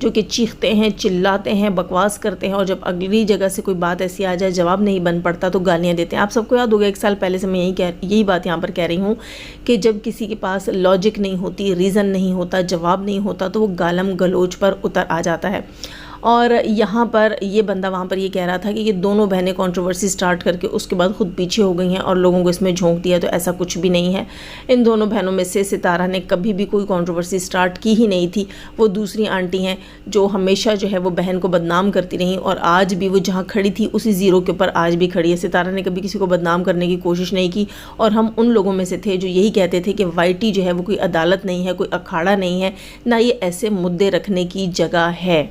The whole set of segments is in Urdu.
جو کہ چیختے ہیں، چلاتے ہیں، بکواس کرتے ہیں، اور جب اگلی جگہ سے کوئی بات ایسی آ جائے جواب نہیں بن پڑتا تو گالیاں دیتے ہیں۔ آپ سب کو یاد ہوگا 1 سال پہلے سے میں یہی بات یہاں پر کہہ رہی ہوں کہ جب کسی کے پاس لاجک نہیں ہوتی، ریزن نہیں ہوتا، جواب نہیں ہوتا تو وہ گالم گلوچ پر اتر آ جاتا ہے۔ اور یہاں پر یہ بندہ وہاں پر یہ کہہ رہا تھا کہ یہ دونوں بہنیں کنٹروورسی سٹارٹ کر کے اس کے بعد خود پیچھے ہو گئی ہیں اور لوگوں کو اس میں جھونک دیا، تو ایسا کچھ بھی نہیں ہے۔ ان دونوں بہنوں میں سے ستارہ نے کبھی بھی کوئی کنٹروورسی سٹارٹ کی ہی نہیں تھی۔ وہ دوسری آنٹی ہیں جو ہمیشہ جو ہے وہ بہن کو بدنام کرتی رہیں، اور آج بھی وہ جہاں کھڑی تھی اسی زیرو کے اوپر آج بھی کھڑی ہے۔ ستارہ نے کبھی کسی کو بدنام کرنے کی کوشش نہیں کی، اور ہم ان لوگوں میں سے تھے جو یہی کہتے تھے کہ وائی ٹی جو ہے وہ کوئی عدالت نہیں ہے، کوئی اکھاڑا نہیں ہے، نہ یہ ایسے مدعے رکھنے کی جگہ ہے۔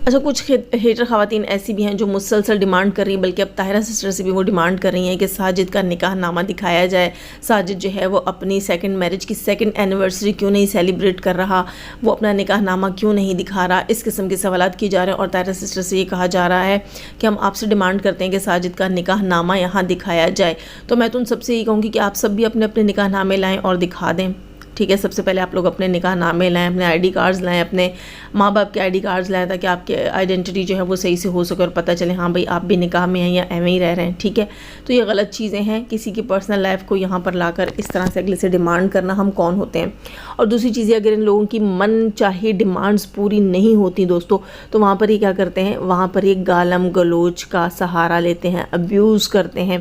اچھا، کچھ ہیٹر خواتین ایسی بھی ہیں جو مسلسل ڈیمانڈ کر رہی ہیں، بلکہ اب طاہرہ سسٹر سے بھی وہ ڈیمانڈ کر رہی ہیں کہ ساجد کا نکاح نامہ دکھایا جائے۔ ساجد جو ہے وہ اپنی سیکنڈ میرج کی 2nd اینیورسری کیوں نہیں سیلیبریٹ کر رہا، وہ اپنا نکاح نامہ کیوں نہیں دکھا رہا، اس قسم کے سوالات کیے جا رہے ہیں، اور طاہرہ سسٹر سے یہ کہا جا رہا ہے کہ ہم آپ سے ڈیمانڈ کرتے ہیں کہ ساجد کا نکاح نامہ یہاں دکھایا جائے۔ تو میں تو ان سب سے یہ کہوں گی کہ آپ سب بھی اپنے اپنے نکاح نامے لائیں اور دکھا دیں، ٹھیک ہے۔ سب سے پہلے آپ لوگ اپنے نکاح نامے لائیں، اپنے آئی ڈی کارڈز لائیں، اپنے ماں باپ کے آئی ڈی کارڈز لائیں، تاکہ آپ کے آئیڈینٹی جو ہے وہ صحیح سے ہو سکے اور پتہ چلے ہاں بھئی آپ بھی نکاح میں ہیں یا ایویں ہی رہ رہے ہیں، ٹھیک ہے۔ تو یہ غلط چیزیں ہیں، کسی کی پرسنل لائف کو یہاں پر لا کر اس طرح سے اگلے سے ڈیمانڈ کرنا، ہم کون ہوتے ہیں۔ اور دوسری چیزیں، اگر ان لوگوں کی من چاہی ڈیمانڈز پوری نہیں ہوتی دوستو، تو وہاں پر یہ کیا کرتے ہیں، وہاں پر یہ گالم گلوچ کا سہارا لیتے ہیں، ابیوز کرتے ہیں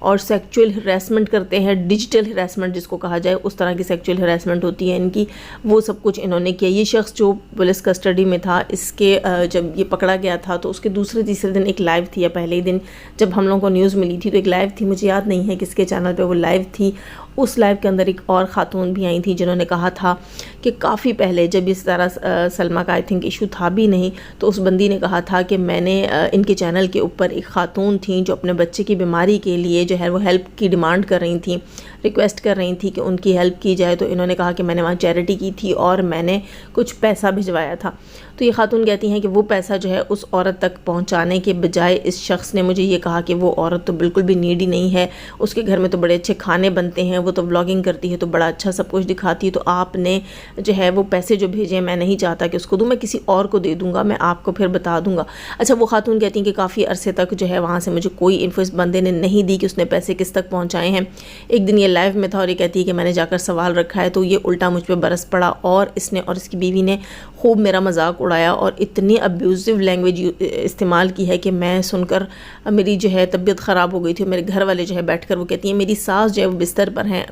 اور سیکچول ہراسمنٹ کرتے ہیں، ڈیجیٹل ہراسمنٹ جس کو کہا جائے، اس طرح کی سیکچول ہراسمنٹ ہوتی ہے ان کی، وہ سب کچھ انہوں نے کیا۔ یہ شخص جو پولیس کسٹڈی میں تھا، اس کے جب یہ پکڑا گیا تھا تو اس کے دوسرے تیسرے دن ایک لائیو تھی، یا پہلے ہی دن جب ہم لوگوں کو نیوز ملی تھی تو ایک لائیو تھی، مجھے یاد نہیں ہے کس کے چینل پہ وہ لائیو تھی۔ اس لائیو کے اندر ایک اور خاتون بھی آئی تھی جنہوں نے کہا تھا کہ کافی پہلے جب اس طرح سلمیٰ کا آئی تھنک ایشو تھا بھی نہیں، تو اس بندی نے کہا تھا کہ میں نے ان کے چینل کے اوپر ایک خاتون تھیں جو اپنے بچے کی بیماری کے لیے جو ہے وہ ہیلپ کی ڈیمانڈ کر رہی تھیں، ریکویسٹ کر رہی تھیں کہ ان کی ہیلپ کی جائے، تو انہوں نے کہا کہ میں نے وہاں چیریٹی کی تھی اور میں نے کچھ پیسہ بھجوایا تھا۔ تو یہ خاتون کہتی ہیں کہ وہ پیسہ جو ہے اس عورت تک پہنچانے کے بجائے اس شخص نے مجھے یہ کہا کہ وہ عورت تو بالکل بھی نیڈی نہیں ہے، اس کے گھر میں تو بڑے اچھے کھانے بنتے ہیں، وہ تو بلاگنگ کرتی ہے تو بڑا اچھا سب کچھ دکھاتی ہے، تو آپ نے جو ہے وہ پیسے جو بھیجے میں نہیں چاہتا کہ اس کو دوں، میں کسی اور کو دے دوں گا، میں آپ کو پھر بتا دوں گا۔ اچھا، وہ خاتون کہتی ہیں کہ کافی عرصے تک جو ہے وہاں سے مجھے کوئی انفو اس بندے نے نہیں دی کہ اس نے پیسے کس تک پہنچائے ہیں۔ ایک دن یہ لائیو میں تھا اور یہ کہتی ہے کہ میں نے جا کر سوال رکھا ہے تو یہ الٹا مجھ پہ برس پڑا، اور اس نے اور اس کی بیوی نے خوب میرا مذاق اڑایا اور اتنی ابیوزو لینگویج استعمال کی ہے کہ میں سن کر میری جو ہے طبیعت خراب ہو گئی تھی۔ میرے گھر والے جو ہے بیٹھ کر وہ کہتی ہیں، میری ساس جو ہے وہ بستر پر ہیں،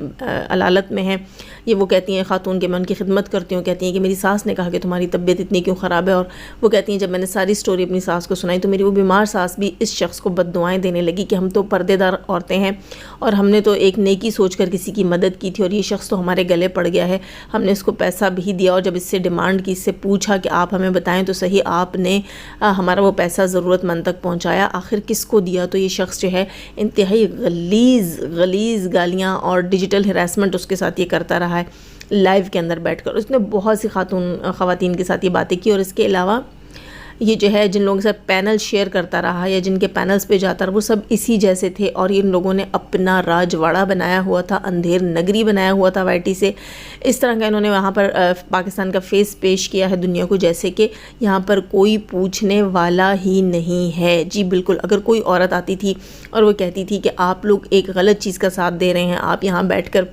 علالت میں ہیں، یہ وہ کہتی ہیں خاتون کہ میں ان کی خدمت کرتی ہوں، کہتی ہیں کہ میری ساس نے کہا کہ تمہاری طبیعت اتنی کیوں خراب ہے، اور وہ کہتی ہیں جب میں نے ساری سٹوری اپنی ساس کو سنائی تو میری وہ بیمار ساس بھی اس شخص کو بد دعائیں دینے لگی کہ ہم تو پردے دار عورتیں ہیں اور ہم نے تو ایک نیکی سوچ کر کسی کی مدد کی تھی، اور یہ شخص تو ہمارے گلے پڑ گیا ہے، ہم نے اس کو پیسہ بھی دیا، اور جب اس سے ڈیمانڈ کی، اس سے پوچھا کہ آپ ہمیں بتائیں تو صحیح، آپ نے ہمارا وہ پیسہ ضرورت مند تک پہنچایا، آخر کس کو دیا؟ تو یہ شخص جو ہے انتہائی غلیظ گالیاں اور ڈیجیٹل ہراسمنٹ اس کے ساتھ یہ کرتا رہا ہے لائیو کے اندر بیٹھ کر۔ اس نے بہت سی خواتین کے ساتھ یہ باتیں کی، اور اس کے علاوہ یہ جو ہے جن لوگوں کے ساتھ پینل شیئر کرتا رہا یا جن کے پینلز پہ جاتا رہا وہ سب اسی جیسے تھے، اور ان لوگوں نے اپنا راجواڑہ بنایا ہوا تھا، اندھیر نگری بنایا ہوا تھا وائی ٹی سے۔ اس طرح کا انہوں نے وہاں پر پاکستان کا فیس پیش کیا ہے دنیا کو، جیسے کہ یہاں پر کوئی پوچھنے والا ہی نہیں ہے۔ جی بالکل، اگر کوئی عورت آتی تھی اور وہ کہتی تھی کہ آپ لوگ ایک غلط چیز کا ساتھ دے رہے ہیں، آپ یہاں بیٹھ کر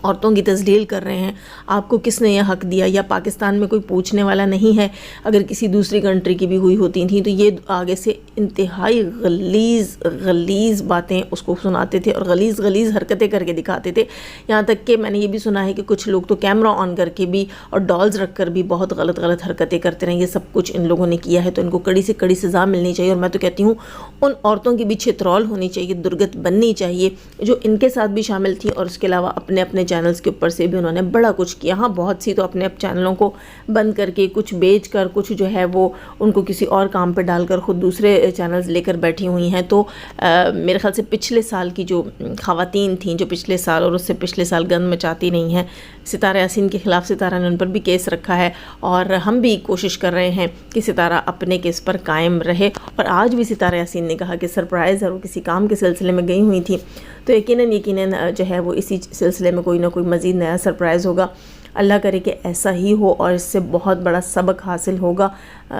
عورتوں کی تذلیل کر رہے ہیں، آپ کو کس نے یہ حق دیا، یا پاکستان میں کوئی پوچھنے والا نہیں ہے، اگر کسی دوسری کنٹری کی بھی ہوئی ہوتی تھیں تو یہ آگے سے انتہائی غلیظ باتیں اس کو سناتے تھے اور غلیظ حرکتیں کر کے دکھاتے تھے۔ یہاں تک کہ میں نے یہ بھی سنا ہے کہ کچھ لوگ تو کیمرہ آن کر کے بھی اور ڈالز رکھ کر بھی بہت غلط حرکتیں کرتے رہے۔ یہ سب کچھ ان لوگوں نے کیا ہے، تو ان کو کڑی سے کڑی سزا ملنی چاہیے، اور میں تو کہتی ہوں ان عورتوں کی بھی چھترول ہونی چاہیے، درگت بننی چاہیے جو ان کے ساتھ بھی شامل تھی، اور اس کے علاوہ اپنے چینلز کے اوپر سے بھی انہوں نے بڑا کچھ کیا۔ ہاں، بہت سی تو اپنے چینلوں کو بند کر کے، کچھ بیچ کر، کچھ جو ہے وہ ان کو کسی اور کام پہ ڈال کر خود دوسرے چینلز لے کر بیٹھی ہوئی ہیں۔ تو میرے خیال سے پچھلے سال کی جو خواتین تھیں جو پچھلے سال اور اس سے پچھلے سال گند مچاتی نہیں ہیں، ستارہ یاسین کے خلاف ستارہ نے ان پر بھی کیس رکھا ہے، اور ہم بھی کوشش کر رہے ہیں کہ ستارہ اپنے کیس پر قائم رہے۔ اور آج بھی ستارہ یاسین نے کہا کہ سرپرائز ہے، وہ کسی کام کے سلسلے میں گئی ہوئی تھی، تو یقیناً جو ہے وہ اسی سلسلے میں کوئی نہ کوئی مزید نیا سرپرائز ہوگا۔ اللہ کرے کہ ایسا ہی ہو اور اس سے بہت بڑا سبق حاصل ہوگا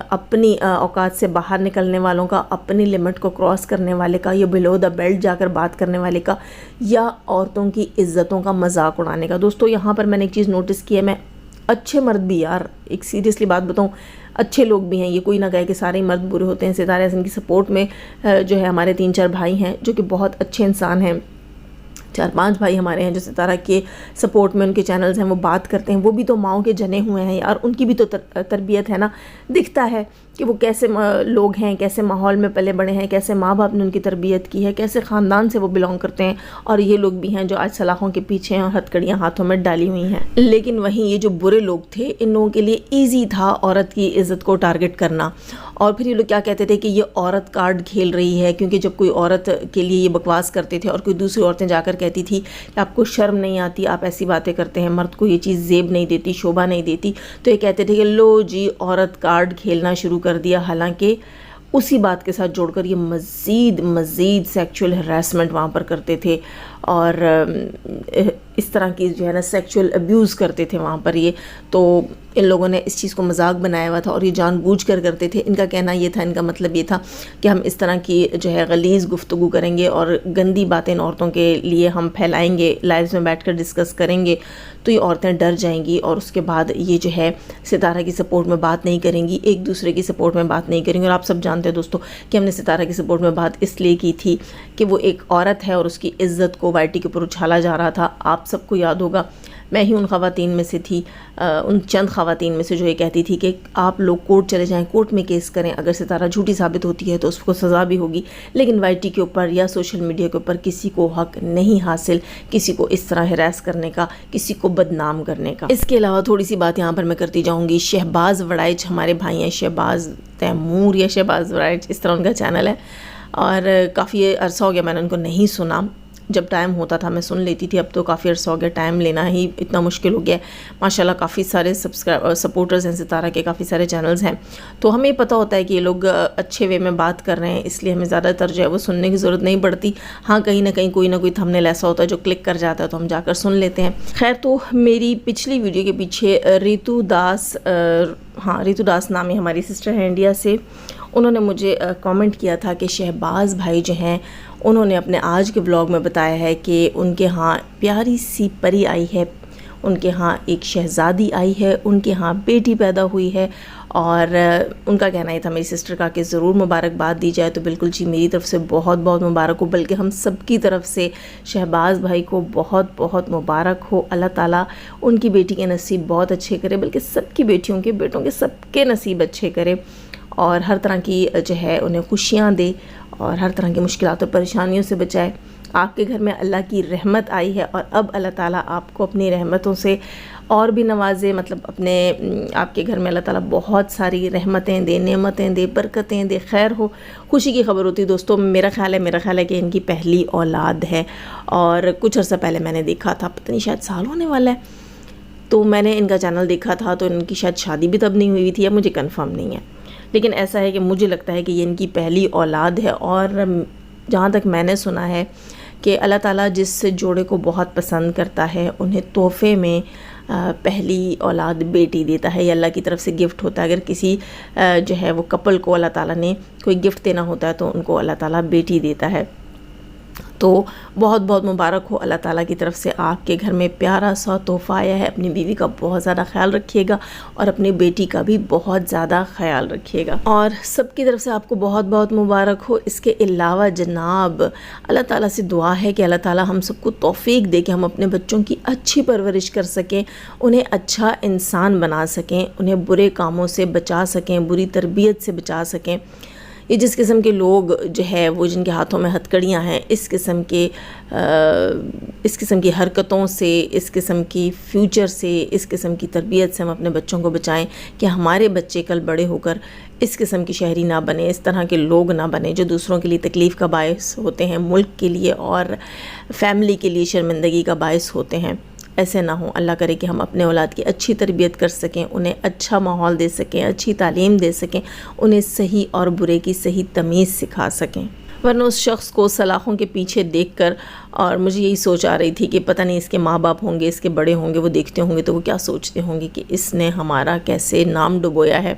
اپنی اوقات سے باہر نکلنے والوں کا، اپنی لمٹ کو کراس کرنے والے کا، یا بلو دا بیلٹ جا کر بات کرنے والے کا، یا عورتوں کی عزتوں کا مذاق اڑانے کا۔ دوستو یہاں پر میں نے ایک چیز نوٹس کی ہے، میں اچھے مرد بھی، یار ایک سیریسلی بات بتاؤں، اچھے لوگ بھی ہیں، یہ کوئی نہ کہے کہ سارے مرد برے ہوتے ہیں۔ ستارہ حسن کی سپورٹ میں جو ہے ہمارے 3-4 بھائی ہیں جو کہ بہت اچھے انسان ہیں، 4-5 بھائی ہمارے ہیں جو ستارہ کے سپورٹ میں ان کے چینلز ہیں، وہ بات کرتے ہیں، وہ بھی تو ماؤں کے جنے ہوئے ہیں یار، ان کی بھی تو تربیت ہے نا، دکھتا ہے کہ وہ کیسے لوگ ہیں، کیسے ماحول میں پلے بڑے ہیں، کیسے ماں باپ نے ان کی تربیت کی ہے، کیسے خاندان سے وہ بلونگ کرتے ہیں، اور یہ لوگ بھی ہیں جو آج سلاخوں کے پیچھے ہیں اور ہتھکڑیاں ہاتھوں میں ڈالی ہوئی ہیں۔ لیکن وہیں یہ جو برے لوگ تھے، ان لوگوں کے لیے ایزی تھا عورت کی عزت کو ٹارگٹ کرنا، اور پھر یہ لوگ کیا کہتے تھے کہ یہ عورت کارڈ کھیل رہی ہے، کیونکہ جب کوئی عورت کے لیے یہ بکواس کرتے تھے اور کوئی دوسری عورتیں جا کر کہتی تھی کہ آپ کو شرم نہیں آتی، آپ ایسی باتیں کرتے ہیں، مرد کو یہ چیز زیب نہیں دیتی، شوبھا نہیں دیتی، تو یہ کہتے تھے کہ لو جی عورت کارڈ کھیلنا شروع کر دیا، حالانکہ اسی بات کے ساتھ جوڑ کر یہ مزید سیکچول ہراسمنٹ وہاں پر کرتے تھے، اور اس طرح کی جو ہے نا سیکچول ابیوز کرتے تھے وہاں پر یہ۔ تو ان لوگوں نے اس چیز کو مذاق بنایا ہوا تھا اور یہ جان بوجھ کر کرتے تھے۔ ان کا کہنا یہ تھا، ان کا مطلب یہ تھا کہ ہم اس طرح کی جو ہے غلیظ گفتگو کریں گے اور گندی باتیں ان عورتوں کے لیے ہم پھیلائیں گے، لائیوز میں بیٹھ کر ڈسکس کریں گے، تو یہ عورتیں ڈر جائیں گی اور اس کے بعد یہ جو ہے ستارہ کی سپورٹ میں بات نہیں کریں گی، ایک دوسرے کی سپورٹ میں بات نہیں کریں گی۔ اور آپ سب جانتے ہیں دوستو کہ ہم نے ستارہ کی سپورٹ میں بات اس لیے کی تھی کہ وہ ایک عورت ہے اور اس کی عزت کو YT کے اوپر اچھالا جا رہا تھا۔ آپ سب کو یاد ہوگا میں ہی ان خواتین میں سے تھی، ان چند خواتین میں سے جو یہ کہتی تھی کہ آپ لوگ کورٹ چلے جائیں، کورٹ میں کیس کریں، اگر ستارہ جھوٹی ثابت ہوتی ہے تو اس کو سزا بھی ہوگی، لیکن YT کے اوپر یا سوشل میڈیا کے اوپر کسی کو حق نہیں حاصل کسی کو اس طرح ہراس کرنے کا، کسی کو بدنام کرنے کا۔ اس کے علاوہ تھوڑی سی بات یہاں پر میں کرتی جاؤں گی۔ شہباز وڑائچ ہمارے بھائی ہیں، شہباز تیمور یا شہباز وڑائچ اس طرح ان کا چینل ہے، اور کافی عرصہ ہو گیا میں نے ان کو نہیں سنا۔ جب ٹائم ہوتا تھا میں سن لیتی تھی، اب تو کافی عرصہ ہو گیا، ٹائم لینا ہی اتنا مشکل ہو گیا ہے۔ ماشاءاللہ کافی سارے سپورٹرز ہیں ستارہ کے، کافی سارے چینلز ہیں، تو ہمیں پتہ ہوتا ہے کہ یہ لوگ اچھے وے میں بات کر رہے ہیں، اس لیے ہمیں زیادہ تر جو ہے وہ سننے کی ضرورت نہیں پڑتی۔ ہاں کہیں نہ کہیں کوئی نہ کوئی تھمبنیل ایسا ہوتا ہے جو کلک کر جاتا ہے تو ہم جا کر سن لیتے ہیں۔ خیر، تو میری پچھلی ویڈیو کے پیچھے ریتو داس نامی ہماری سسٹر ہیں انڈیا سے، انہوں نے مجھے کامنٹ کیا تھا کہ شہباز بھائی جو ہیں انہوں نے اپنے آج کے ولاگ میں بتایا ہے کہ ان کے ہاں پیاری سی پری آئی ہے، ان کے ہاں ایک شہزادی آئی ہے، ان کے ہاں بیٹی پیدا ہوئی ہے، اور ان کا کہنا یہ تھا میری سسٹر کا کہ ضرور مبارکباد دی جائے۔ تو بالکل جی، میری طرف سے بہت بہت مبارک ہو، بلکہ ہم سب کی طرف سے شہباز بھائی کو بہت بہت مبارک ہو۔ اللہ تعالیٰ ان کی بیٹی کے نصیب بہت اچھے کرے، بلکہ سب کی بیٹیوں کے بیٹوں کے سب کے نصیب اچھے کرے، اور ہر طرح کی جو ہے انہیں خوشیاں دے اور ہر طرح کی مشکلات اور پریشانیوں سے بچائے۔ آپ کے گھر میں اللہ کی رحمت آئی ہے، اور اب اللہ تعالیٰ آپ کو اپنی رحمتوں سے اور بھی نوازے، مطلب آپ کے گھر میں اللہ تعالیٰ بہت ساری رحمتیں دے، نعمتیں دے، برکتیں دے، خیر ہو، خوشی کی خبر ہوتی ہے دوستو۔ میرا خیال ہے کہ ان کی پہلی اولاد ہے، اور کچھ عرصہ پہلے میں نے دیکھا تھا، پتہ نہیں شاید سال ہونے والا ہے، تو میں نے ان کا چینل دیکھا تھا، تو ان کی شاید شادی بھی تب نہیں ہوئی تھی، یا مجھے کنفرم نہیں ہے، لیکن ایسا ہے کہ مجھے لگتا ہے کہ یہ ان کی پہلی اولاد ہے۔ اور جہاں تک میں نے سنا ہے کہ اللہ تعالیٰ جس جوڑے کو بہت پسند کرتا ہے انہیں تحفے میں پہلی اولاد بیٹی دیتا ہے، یہ اللہ کی طرف سے گفٹ ہوتا ہے۔ اگر کسی جو ہے وہ کپل کو اللہ تعالیٰ نے کوئی گفٹ دینا ہوتا ہے تو ان کو اللہ تعالیٰ بیٹی دیتا ہے۔ تو بہت بہت مبارک ہو، اللہ تعالیٰ کی طرف سے آپ کے گھر میں پیارا سا تحفہ آیا ہے۔ اپنی بیوی کا بہت زیادہ خیال رکھیے گا، اور اپنی بیٹی کا بھی بہت زیادہ خیال رکھیے گا، اور سب کی طرف سے آپ کو بہت بہت مبارک ہو۔ اس کے علاوہ جناب اللہ تعالیٰ سے دعا ہے کہ اللہ تعالیٰ ہم سب کو توفیق دے کہ ہم اپنے بچوں کی اچھی پرورش کر سکیں، انہیں اچھا انسان بنا سکیں، انہیں برے کاموں سے بچا سکیں، بری تربیت سے بچا سکیں۔ یہ جس قسم کے لوگ جو ہے وہ جن کے ہاتھوں میں ہتھکڑیاں ہیں، اس قسم کی حرکتوں سے، اس قسم کی فیوچر سے، اس قسم کی تربیت سے ہم اپنے بچوں کو بچائیں کہ ہمارے بچے کل بڑے ہو کر اس قسم کی شہری نہ بنے، اس طرح کے لوگ نہ بنے جو دوسروں کے لیے تکلیف کا باعث ہوتے ہیں، ملک کے لیے اور فیملی کے لیے شرمندگی کا باعث ہوتے ہیں۔ ایسے نہ ہوں، اللہ کرے کہ ہم اپنے اولاد کی اچھی تربیت کر سکیں، انہیں اچھا ماحول دے سکیں، اچھی تعلیم دے سکیں، انہیں صحیح اور برے کی صحیح تمیز سکھا سکیں۔ ورنہ اس شخص کو سلاخوں کے پیچھے دیکھ کر اور مجھے یہی سوچ آ رہی تھی کہ پتہ نہیں اس کے ماں باپ ہوں گے، اس کے بڑے ہوں گے، وہ دیکھتے ہوں گے تو وہ کیا سوچتے ہوں گے کہ اس نے ہمارا کیسے نام ڈبویا ہے۔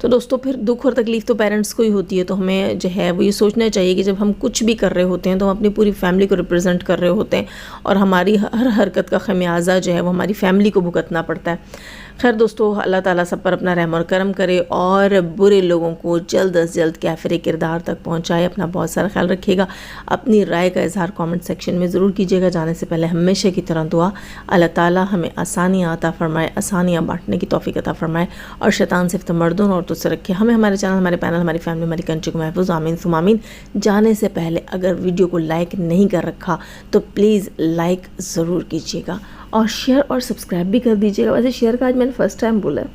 تو دوستو پھر دکھ اور تکلیف تو پیرنٹس کو ہی ہوتی ہے، تو ہمیں جو ہے وہ یہ سوچنا چاہیے کہ جب ہم کچھ بھی کر رہے ہوتے ہیں تو ہم اپنی پوری فیملی کو ریپرزینٹ کر رہے ہوتے ہیں، اور ہماری ہر حرکت کا خمیازہ جو ہے وہ ہماری فیملی کو بھگتنا پڑتا ہے۔ خیر دوستو، اللہ تعالیٰ سب پر اپنا رحم اور کرم کرے اور برے لوگوں کو جلد از جلد کافر کردار تک پہنچائے۔ اپنا بہت سارا خیال رکھیے گا، اپنی رائے کا اظہار کامنٹ سیکشن میں ضرور کیجیے گا۔ جانے سے پہلے ہمیشہ کی طرح دعا، اللہ تعالیٰ ہمیں آسانیاں عطا فرمائے، آسانیاں بانٹنے کی توفیق عطا فرمائے، اور شیطان سے مردوں اور عورتوں سے رکھے ہمیں، ہمارے چینل، ہمارے پینل، ہماری فیملی، ہماری کنٹری کو محفوظ، آمین ثم آمین۔ جانے سے پہلے اگر ویڈیو کو لائک نہیں کر رکھا تو پلیز لائک ضرور کیجیے گا، اور شیئر اور سبسکرائب بھی کر دیجیے گا۔ ویسے شیئر کا آج میں نے فرسٹ ٹائم بولا ہے،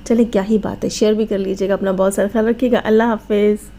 چلیں کیا ہی بات ہے، شیئر بھی کر لیجیے گا۔ اپنا بہت سارا خیال رکھیے گا، اللہ حافظ۔